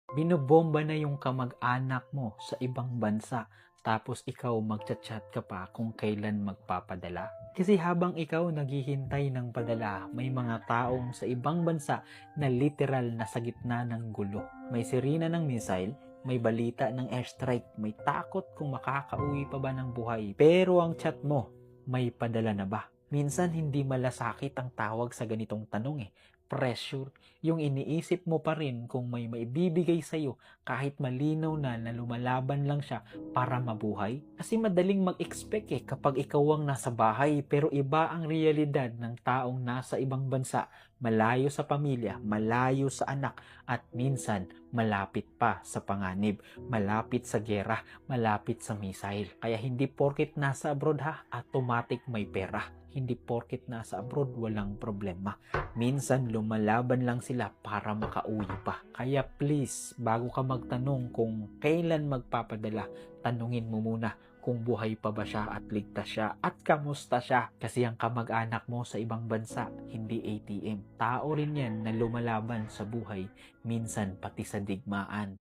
Binobomba na yung kamag-anak mo sa ibang bansa, tapos ikaw magchat-chat ka pa kung kailan magpapadala. Kasi habang ikaw naghihintay ng padala, may mga taong sa ibang bansa na literal na sa gitna ng gulo. May sirena ng missile, may balita ng airstrike, may takot kung makakauwi pa ba ng buhay. Pero ang chat mo, may padala na ba? Minsan hindi malasakit ang tawag sa ganitong tanong pressure. Yung iniisip mo pa rin kung may maibibigay sa'yo kahit malinaw na lumalaban lang siya para mabuhay. Kasi madaling mag-expect kapag ikaw ang nasa bahay, pero iba ang realidad ng taong nasa ibang bansa, malayo sa pamilya, malayo sa anak, at minsan malapit pa sa panganib, malapit sa gera, malapit sa missile. Kaya hindi porket nasa abroad automatic may pera. Hindi porket nasa abroad walang problema. Minsan lumalaban lang sila para makauwi pa. Kaya please, bago ka magtanong kung kailan magpapadala, tanungin mo muna kung buhay pa ba siya at ligtas siya at kamusta siya. Kasi ang kamag-anak mo sa ibang bansa, hindi ATM. Tao rin yan na lumalaban sa buhay, minsan pati sa digmaan.